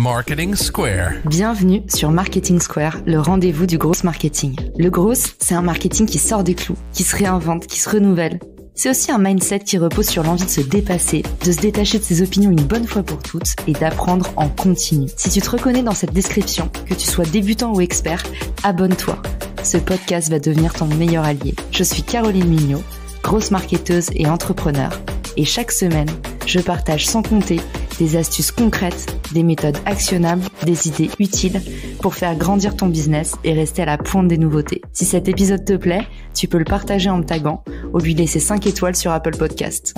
Marketing Square. Bienvenue sur Marketing Square, le rendez-vous du gros marketing. Le gros, c'est un marketing qui sort des clous, qui se réinvente, qui se renouvelle. C'est aussi un mindset qui repose sur l'envie de se dépasser, de se détacher de ses opinions une bonne fois pour toutes et d'apprendre en continu. Si tu te reconnais dans cette description, que tu sois débutant ou expert, abonne-toi. Ce podcast va devenir ton meilleur allié. Je suis Caroline Mignot, grosse marketeuse et entrepreneur. Et chaque semaine, je partage sans compter des astuces concrètes, des méthodes actionnables, des idées utiles pour faire grandir ton business et rester à la pointe des nouveautés. Si cet épisode te plaît, tu peux le partager en me taguant ou lui laisser 5 étoiles sur Apple Podcasts.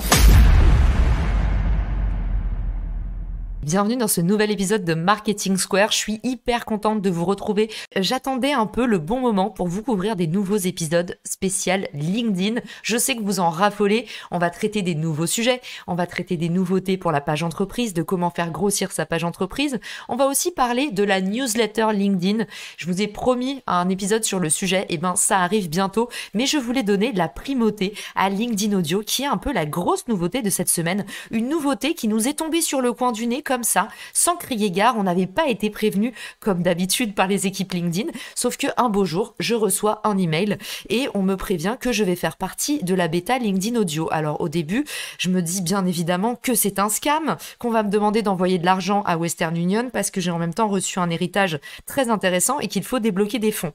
Bienvenue dans ce nouvel épisode de Marketing Square. Je suis hyper contente de vous retrouver. J'attendais un peu le bon moment pour vous couvrir des nouveaux épisodes spéciaux LinkedIn. Je sais que vous en raffolez. On va traiter des nouveaux sujets. On va traiter des nouveautés pour la page entreprise, de comment faire grossir sa page entreprise. On va aussi parler de la newsletter LinkedIn. Je vous ai promis un épisode sur le sujet. Et ça arrive bientôt. Mais je voulais donner la primauté à LinkedIn Audio, qui est un peu la grosse nouveauté de cette semaine. Une nouveauté qui nous est tombée sur le coin du nez comme ça, sans crier gare. On n'avait pas été prévenu comme d'habitude par les équipes LinkedIn, sauf qu'un beau jour, je reçois un email et on me prévient que je vais faire partie de la bêta LinkedIn Audio. Alors au début, je me dis bien évidemment que c'est un scam, qu'on va me demander d'envoyer de l'argent à Western Union parce que j'ai en même temps reçu un héritage très intéressant et qu'il faut débloquer des fonds.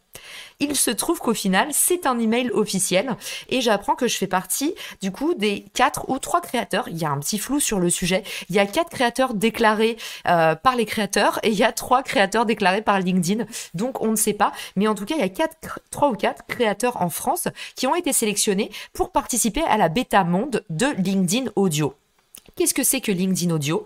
Il se trouve qu'au final, c'est un email officiel et j'apprends que je fais partie du coup des 4 ou 3 créateurs. Il y a un petit flou sur le sujet. Il y a 4 créateurs déclarés par les créateurs et il y a 3 créateurs déclarés par LinkedIn. Donc on ne sait pas, mais en tout cas il y a 3 ou 4 créateurs en France qui ont été sélectionnés pour participer à la bêta monde de LinkedIn Audio. Qu'est-ce que c'est que LinkedIn Audio ?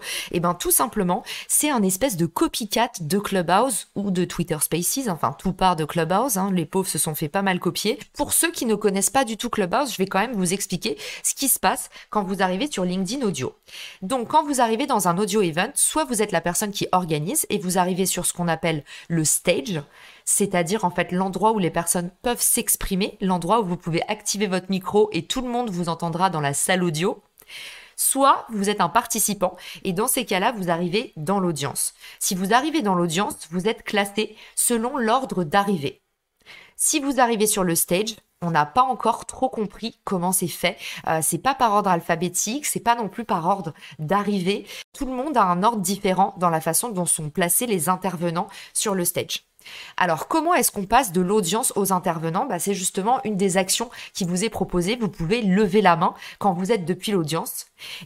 Tout simplement, c'est un espèce de copycat de Clubhouse ou de Twitter Spaces, enfin tout part de Clubhouse, les pauvres se sont fait pas mal copier. Pour ceux qui ne connaissent pas du tout Clubhouse, je vais quand même vous expliquer ce qui se passe quand vous arrivez sur LinkedIn Audio. Donc quand vous arrivez dans un audio event, soit vous êtes la personne qui organise et vous arrivez sur ce qu'on appelle le stage, c'est-à-dire en fait l'endroit où les personnes peuvent s'exprimer, l'endroit où vous pouvez activer votre micro et tout le monde vous entendra dans la salle audio. Soit vous êtes un participant et dans ces cas-là, vous arrivez dans l'audience. Si vous arrivez dans l'audience, vous êtes classé selon l'ordre d'arrivée. Si vous arrivez sur le stage, on n'a pas encore trop compris comment c'est fait. C'est pas par ordre alphabétique, c'est pas non plus par ordre d'arrivée. Tout le monde a un ordre différent dans la façon dont sont placés les intervenants sur le stage. Alors, comment est-ce qu'on passe de l'audience aux intervenants ? C'est justement une des actions qui vous est proposée. Vous pouvez lever la main quand vous êtes depuis l'audience.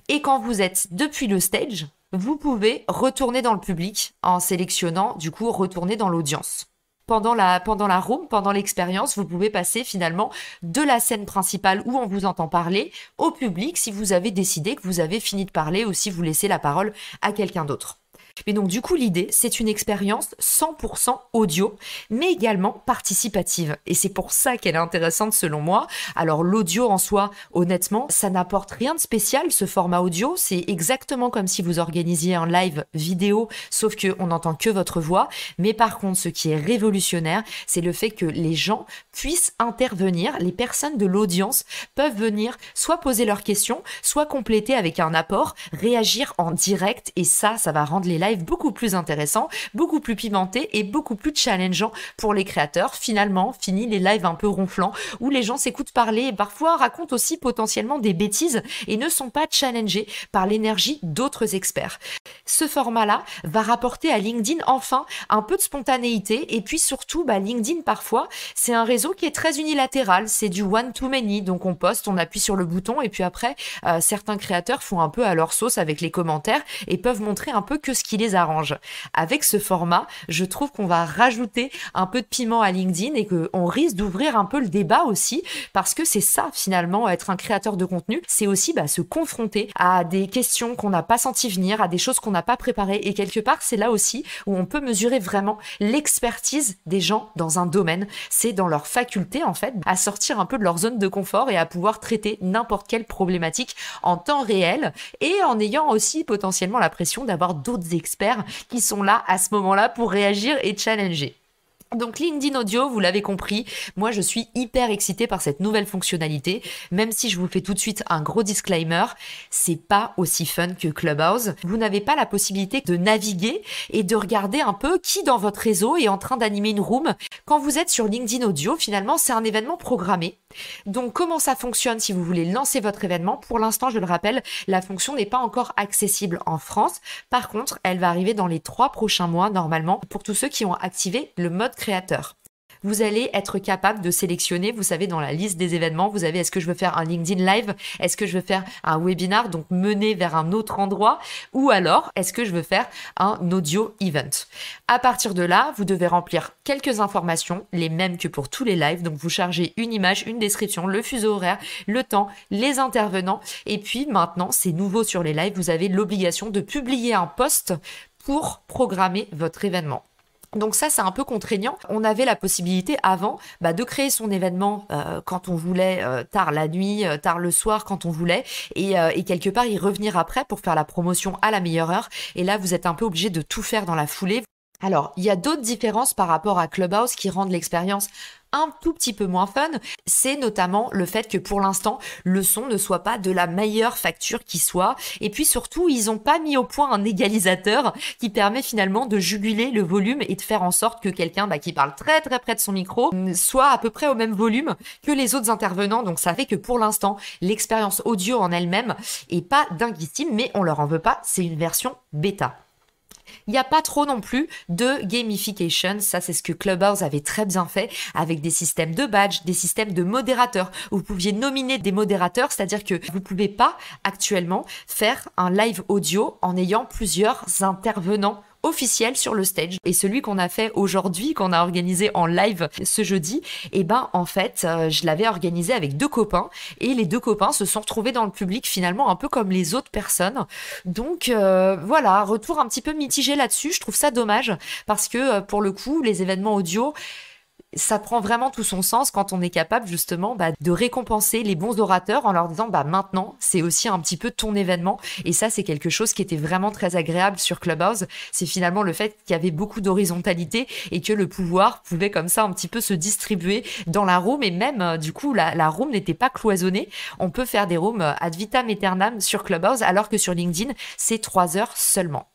Et quand vous êtes depuis le stage, vous pouvez retourner dans le public en sélectionnant, du coup, retourner dans l'audience. Pendant la room, pendant l'expérience, vous pouvez passer finalement de la scène principale où on vous entend parler au public si vous avez décidé que vous avez fini de parler ou si vous laissez la parole à quelqu'un d'autre. Mais donc du coup l'idée c'est une expérience 100% audio mais également participative et c'est pour ça qu'elle est intéressante selon moi. Alors l'audio en soi honnêtement ça n'apporte rien de spécial ce format audio, c'est exactement comme si vous organisiez un live vidéo sauf qu'on n'entend que votre voix, mais par contre ce qui est révolutionnaire c'est le fait que les gens puissent intervenir, les personnes de l'audience peuvent venir soit poser leurs questions, soit compléter avec un apport, réagir en direct et ça va rendre les live beaucoup plus intéressant, beaucoup plus pimenté et beaucoup plus challengeant pour les créateurs. Finalement, fini les lives un peu ronflants où les gens s'écoutent parler et parfois racontent aussi potentiellement des bêtises et ne sont pas challengés par l'énergie d'autres experts. Ce format-là va rapporter à LinkedIn enfin un peu de spontanéité et puis surtout LinkedIn parfois c'est un réseau qui est très unilatéral, c'est du one to many, donc on poste, on appuie sur le bouton et puis après certains créateurs font un peu à leur sauce avec les commentaires et peuvent montrer un peu que ce qui les arrange. Avec ce format, je trouve qu'on va rajouter un peu de piment à LinkedIn et qu'on risque d'ouvrir un peu le débat aussi parce que c'est ça finalement, être un créateur de contenu, c'est aussi se confronter à des questions qu'on n'a pas senti venir, à des choses qu'on n'a pas préparées et quelque part c'est là aussi où on peut mesurer vraiment l'expertise des gens dans un domaine. C'est dans leur faculté en fait à sortir un peu de leur zone de confort et à pouvoir traiter n'importe quelle problématique en temps réel et en ayant aussi potentiellement la pression d'avoir d'autres experts qui sont là à ce moment-là pour réagir et challenger. Donc LinkedIn Audio, vous l'avez compris, moi je suis hyper excitée par cette nouvelle fonctionnalité, même si je vous fais tout de suite un gros disclaimer, c'est pas aussi fun que Clubhouse. Vous n'avez pas la possibilité de naviguer et de regarder un peu qui dans votre réseau est en train d'animer une room. Quand vous êtes sur LinkedIn Audio, finalement c'est un événement programmé. Donc comment ça fonctionne si vous voulez lancer votre événement? Pour l'instant, je le rappelle, la fonction n'est pas encore accessible en France. Par contre, elle va arriver dans les 3 prochains mois normalement pour tous ceux qui ont activé le mode créateur. Vous allez être capable de sélectionner, vous savez, dans la liste des événements, vous avez est-ce que je veux faire un LinkedIn Live, est-ce que je veux faire un webinar, donc mener vers un autre endroit, ou alors est-ce que je veux faire un audio event. À partir de là, vous devez remplir quelques informations, les mêmes que pour tous les lives, donc vous chargez une image, une description, le fuseau horaire, le temps, les intervenants, et puis maintenant, c'est nouveau sur les lives, vous avez l'obligation de publier un post pour programmer votre événement. Donc ça, c'est un peu contraignant. On avait la possibilité avant de créer son événement quand on voulait, tard la nuit, tard le soir, quand on voulait, et quelque part y revenir après pour faire la promotion à la meilleure heure. Et là, vous êtes un peu obligé de tout faire dans la foulée. Alors, il y a d'autres différences par rapport à Clubhouse qui rendent l'expérience un tout petit peu moins fun, c'est notamment le fait que pour l'instant, le son ne soit pas de la meilleure facture qui soit. Et puis surtout, ils n'ont pas mis au point un égalisateur qui permet finalement de juguler le volume et de faire en sorte que quelqu'un qui parle très très près de son micro soit à peu près au même volume que les autres intervenants. Donc ça fait que pour l'instant, l'expérience audio en elle-même est pas dinguissime, mais on leur en veut pas, c'est une version bêta. Il n'y a pas trop non plus de gamification, ça c'est ce que Clubhouse avait très bien fait avec des systèmes de badge, des systèmes de modérateurs où vous pouviez nominer des modérateurs, c'est-à-dire que vous ne pouvez pas actuellement faire un live audio en ayant plusieurs intervenants officiel sur le stage. Et celui qu'on a fait aujourd'hui, qu'on a organisé en live ce jeudi, en fait, je l'avais organisé avec 2 copains et les 2 copains se sont retrouvés dans le public finalement un peu comme les autres personnes. Donc voilà, retour un petit peu mitigé là-dessus. Je trouve ça dommage parce que pour le coup, les événements audio, ça prend vraiment tout son sens quand on est capable justement de récompenser les bons orateurs en leur disant maintenant c'est aussi un petit peu ton événement, et ça c'est quelque chose qui était vraiment très agréable sur Clubhouse. C'est finalement le fait qu'il y avait beaucoup d'horizontalité et que le pouvoir pouvait comme ça un petit peu se distribuer dans la room, et même du coup la room n'était pas cloisonnée. On peut faire des rooms ad vitam aeternam sur Clubhouse alors que sur LinkedIn c'est 3 heures seulement.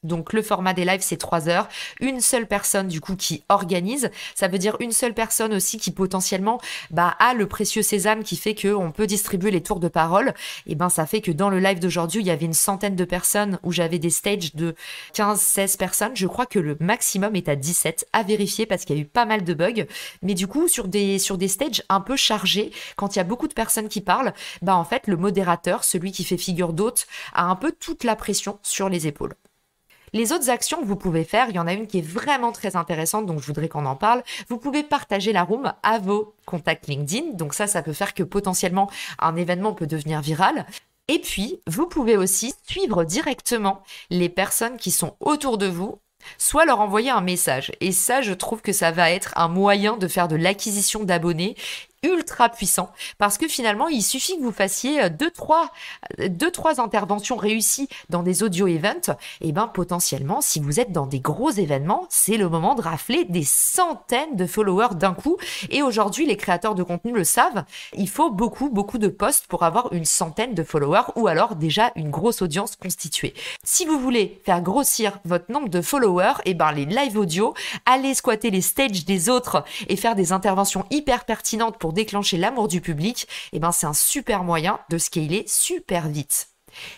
Donc le format des lives, c'est 3 heures. Une seule personne du coup qui organise. Ça veut dire une seule personne aussi qui potentiellement a le précieux sésame qui fait qu'on peut distribuer les tours de parole. Et ça fait que dans le live d'aujourd'hui, il y avait une centaine de personnes où j'avais des stages de 15-16 personnes. Je crois que le maximum est à 17 à vérifier parce qu'il y a eu pas mal de bugs. Mais du coup, sur des stages un peu chargés, quand il y a beaucoup de personnes qui parlent, en fait, le modérateur, celui qui fait figure d'hôte, a un peu toute la pression sur les épaules. Les autres actions que vous pouvez faire, il y en a une qui est vraiment très intéressante, donc je voudrais qu'on en parle. Vous pouvez partager la room à vos contacts LinkedIn. Donc ça peut faire que potentiellement un événement peut devenir viral. Et puis, vous pouvez aussi suivre directement les personnes qui sont autour de vous, soit leur envoyer un message. Et ça, je trouve que ça va être un moyen de faire de l'acquisition d'abonnés ultra puissant, parce que finalement il suffit que vous fassiez 2-3 interventions réussies dans des audio events, et potentiellement si vous êtes dans des gros événements, c'est le moment de rafler des centaines de followers d'un coup. Et aujourd'hui les créateurs de contenu le savent, il faut beaucoup de posts pour avoir une centaine de followers ou alors déjà une grosse audience constituée. Si vous voulez faire grossir votre nombre de followers, les live audio, allez squatter les stages des autres et faire des interventions hyper pertinentes pour déclencher l'amour du public, c'est un super moyen de scaler super vite.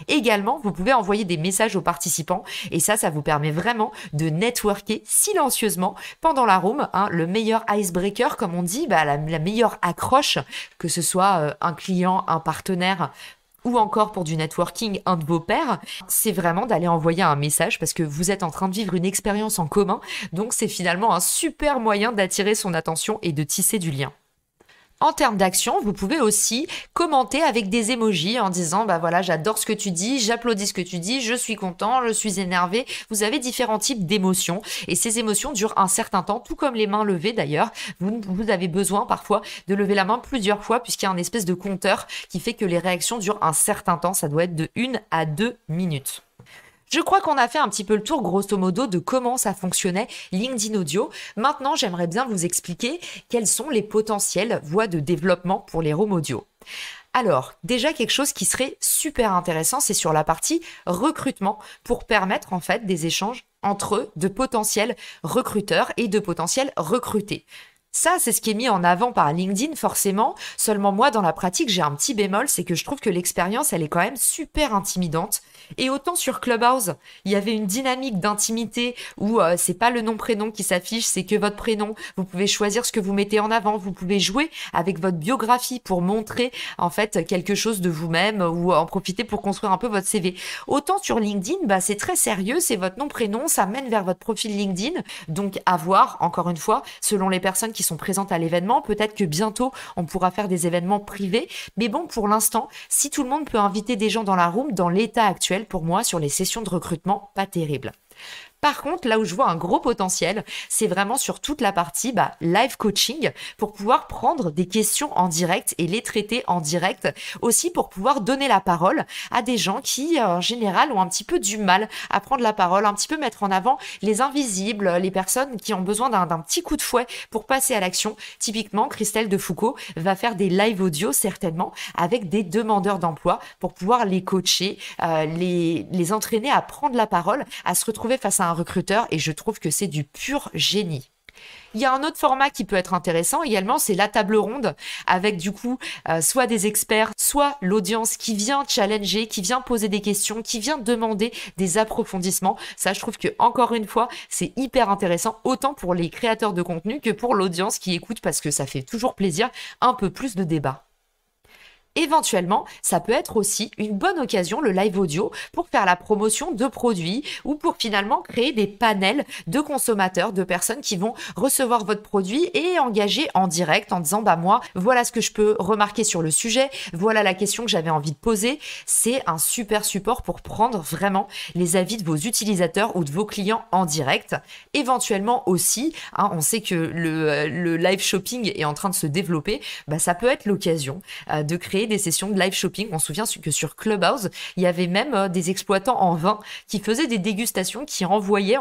Également, vous pouvez envoyer des messages aux participants et ça vous permet vraiment de networker silencieusement pendant la room. Le meilleur icebreaker, comme on dit, la meilleure accroche, que ce soit un client, un partenaire ou encore pour du networking, un de vos pairs, c'est vraiment d'aller envoyer un message parce que vous êtes en train de vivre une expérience en commun. Donc c'est finalement un super moyen d'attirer son attention et de tisser du lien. En termes d'action, vous pouvez aussi commenter avec des emojis en disant voilà, j'adore ce que tu dis, j'applaudis ce que tu dis, je suis content, je suis énervé. Vous avez différents types d'émotions et ces émotions durent un certain temps, tout comme les mains levées d'ailleurs. Vous avez besoin parfois de lever la main plusieurs fois puisqu'il y a un espèce de compteur qui fait que les réactions durent un certain temps. Ça doit être de 1 à 2 minutes. Je crois qu'on a fait un petit peu le tour, grosso modo, de comment ça fonctionnait LinkedIn Audio. Maintenant, j'aimerais bien vous expliquer quelles sont les potentielles voies de développement pour les rooms audio. Alors, déjà quelque chose qui serait super intéressant, c'est sur la partie recrutement pour permettre en fait des échanges entre de potentiels recruteurs et de potentiels recrutés. Ça, c'est ce qui est mis en avant par LinkedIn, forcément. Seulement moi, dans la pratique, j'ai un petit bémol, c'est que je trouve que l'expérience, elle est quand même super intimidante. Et autant sur Clubhouse, il y avait une dynamique d'intimité où c'est pas le nom-prénom qui s'affiche, c'est que votre prénom. Vous pouvez choisir ce que vous mettez en avant. Vous pouvez jouer avec votre biographie pour montrer en fait quelque chose de vous-même ou en profiter pour construire un peu votre CV. Autant sur LinkedIn, bah, c'est très sérieux, c'est votre nom-prénom, ça mène vers votre profil LinkedIn. Donc à voir, encore une fois, selon les personnes qui sont présentes à l'événement. Peut-être que bientôt, on pourra faire des événements privés. Mais bon, pour l'instant, si tout le monde peut inviter des gens dans la room, dans l'état actuel, pour moi, sur les sessions de recrutement, pas terrible. Par contre, là où je vois un gros potentiel, c'est vraiment sur toute la partie live coaching pour pouvoir prendre des questions en direct et les traiter en direct. Aussi pour pouvoir donner la parole à des gens qui, en général, ont un petit peu du mal à prendre la parole, un petit peu mettre en avant les invisibles, les personnes qui ont besoin d'un petit coup de fouet pour passer à l'action. Typiquement, Christelle Defoucault va faire des live audio certainement avec des demandeurs d'emploi pour pouvoir les coacher, les entraîner à prendre la parole, à se retrouver face à un recruteur, et je trouve que c'est du pur génie. Il y a un autre format qui peut être intéressant également, c'est la table ronde avec du coup soit des experts, soit l'audience qui vient challenger, qui vient poser des questions, qui vient demander des approfondissements. Ça, je trouve que encore une fois, c'est hyper intéressant, autant pour les créateurs de contenu que pour l'audience qui écoute, parce que ça fait toujours plaisir, un peu plus de débat. Éventuellement, ça peut être aussi une bonne occasion, le live audio, pour faire la promotion de produits ou pour finalement créer des panels de consommateurs, de personnes qui vont recevoir votre produit et engager en direct en disant moi, voilà ce que je peux remarquer sur le sujet, voilà la question que j'avais envie de poser. C'est un super support pour prendre vraiment les avis de vos utilisateurs ou de vos clients en direct. Éventuellement aussi, on sait que le live shopping est en train de se développer, ça peut être l'occasion de créer des sessions de live shopping. On se souvient que sur Clubhouse, il y avait même des exploitants en vin qui faisaient des dégustations, qui envoyaient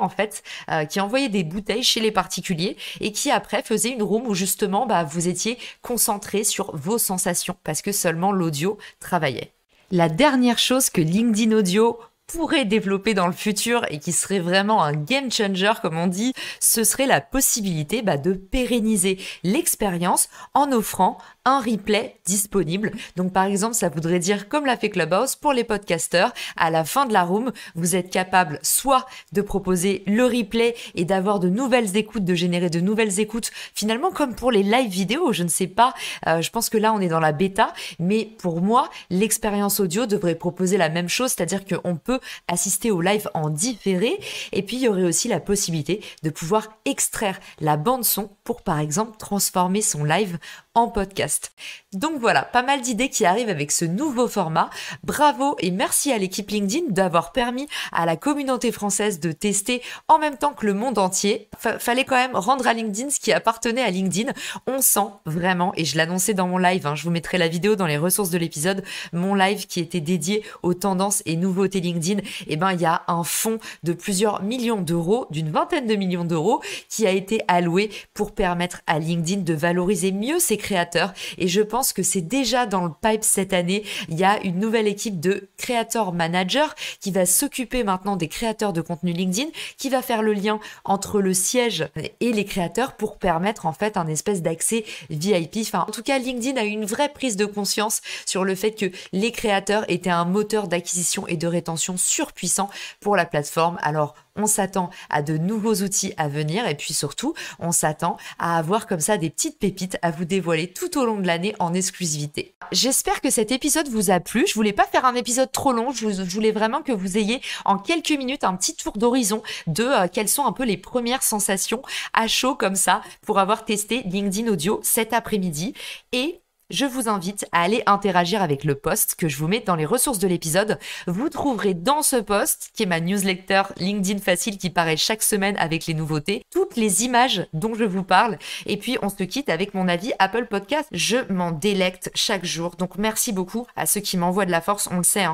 des bouteilles chez les particuliers et qui après faisaient une room où justement vous étiez concentré sur vos sensations parce que seulement l'audio travaillait. La dernière chose que LinkedIn Audio pourrait développer dans le futur et qui serait vraiment un game changer comme on dit, ce serait la possibilité de pérenniser l'expérience en offrant un replay disponible. Donc par exemple, ça voudrait dire, comme l'a fait Clubhouse pour les podcasteurs, à la fin de la room, vous êtes capable soit de proposer le replay et d'avoir de nouvelles écoutes, de générer de nouvelles écoutes, finalement comme pour les live vidéo, je ne sais pas, je pense que là on est dans la bêta, mais pour moi, l'expérience audio devrait proposer la même chose, c'est-à-dire qu'on peut assister au live en différé, et puis il y aurait aussi la possibilité de pouvoir extraire la bande son pour par exemple transformer son live en podcast. Donc voilà, pas mal d'idées qui arrivent avec ce nouveau format. Bravo et merci à l'équipe LinkedIn d'avoir permis à la communauté française de tester en même temps que le monde entier. Fallait quand même rendre à LinkedIn ce qui appartenait à LinkedIn. On sent vraiment, et je l'annonçais dans mon live, je vous mettrai la vidéo dans les ressources de l'épisode, mon live qui était dédié aux tendances et nouveautés LinkedIn, il y a un fonds de plusieurs millions d'euros, d'une vingtaine de millions d'euros, qui a été alloué pour permettre à LinkedIn de valoriser mieux ses créateurs. Et je pense que c'est déjà dans le pipe cette année. Il y a une nouvelle équipe de créateurs managers qui va s'occuper maintenant des créateurs de contenu LinkedIn, qui va faire le lien entre le siège et les créateurs pour permettre en fait un espèce d'accès VIP. En tout cas, LinkedIn a eu une vraie prise de conscience sur le fait que les créateurs étaient un moteur d'acquisition et de rétention surpuissant pour la plateforme. Alors, on s'attend à de nouveaux outils à venir et puis surtout, on s'attend à avoir comme ça des petites pépites à vous dévoiler tout au long de l'année en exclusivité. J'espère que cet épisode vous a plu. Je voulais pas faire un épisode trop long. Je voulais vraiment que vous ayez en quelques minutes un petit tour d'horizon de quelles sont un peu les premières sensations à chaud comme ça pour avoir testé LinkedIn Audio cet après-midi. Et je vous invite à aller interagir avec le post que je vous mets dans les ressources de l'épisode. Vous trouverez dans ce post, qui est ma newsletter LinkedIn Facile qui paraît chaque semaine avec les nouveautés, toutes les images dont je vous parle. Et puis, on se quitte avec mon avis Apple Podcast. Je m'en délecte chaque jour. Donc, merci beaucoup à ceux qui m'envoient de la force. On le sait,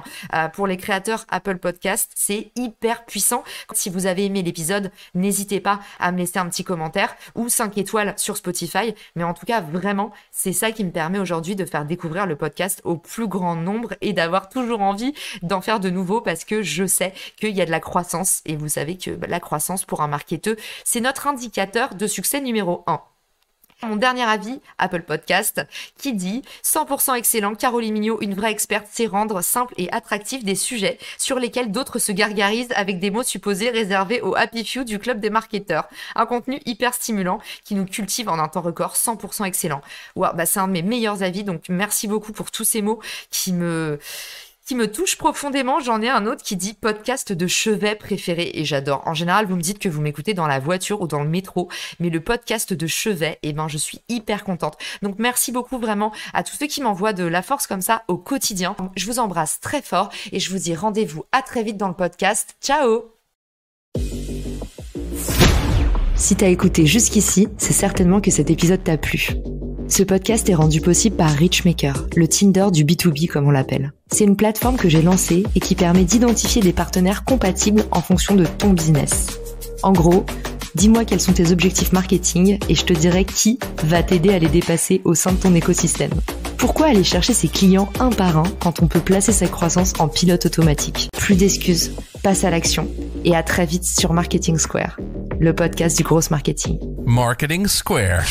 pour les créateurs Apple Podcast, c'est hyper puissant. Si vous avez aimé l'épisode, n'hésitez pas à me laisser un petit commentaire ou 5 étoiles sur Spotify. Mais en tout cas, vraiment, c'est ça qui me permet aujourd'hui de faire découvrir le podcast au plus grand nombre et d'avoir toujours envie d'en faire de nouveaux parce que je sais qu'il y a de la croissance et vous savez que la croissance pour un marketeur, c'est notre indicateur de succès numéro 1. Mon dernier avis, Apple Podcast, qui dit 100% excellent, Caroline Mignot, une vraie experte, sait rendre simple et attractif des sujets sur lesquels d'autres se gargarisent avec des mots supposés réservés aux happy few du club des marketeurs. Un contenu hyper stimulant qui nous cultive en un temps record, 100% excellent. Wow, c'est un de mes meilleurs avis, donc merci beaucoup pour tous ces mots qui me touche profondément. J'en ai un autre qui dit podcast de chevet préféré et j'adore. En général, vous me dites que vous m'écoutez dans la voiture ou dans le métro, mais le podcast de chevet, je suis hyper contente. Donc merci beaucoup vraiment à tous ceux qui m'envoient de la force comme ça au quotidien. Je vous embrasse très fort et je vous dis rendez-vous à très vite dans le podcast. Ciao! Si t'as écouté jusqu'ici, c'est certainement que cet épisode t'a plu. Ce podcast est rendu possible par Richmaker, le Tinder du B2B comme on l'appelle. C'est une plateforme que j'ai lancée et qui permet d'identifier des partenaires compatibles en fonction de ton business. En gros, dis-moi quels sont tes objectifs marketing et je te dirai qui va t'aider à les dépasser au sein de ton écosystème. Pourquoi aller chercher ses clients un par un quand on peut placer sa croissance en pilote automatique ? Plus d'excuses, passe à l'action et à très vite sur Marketing Square, le podcast du gros marketing. Marketing Square.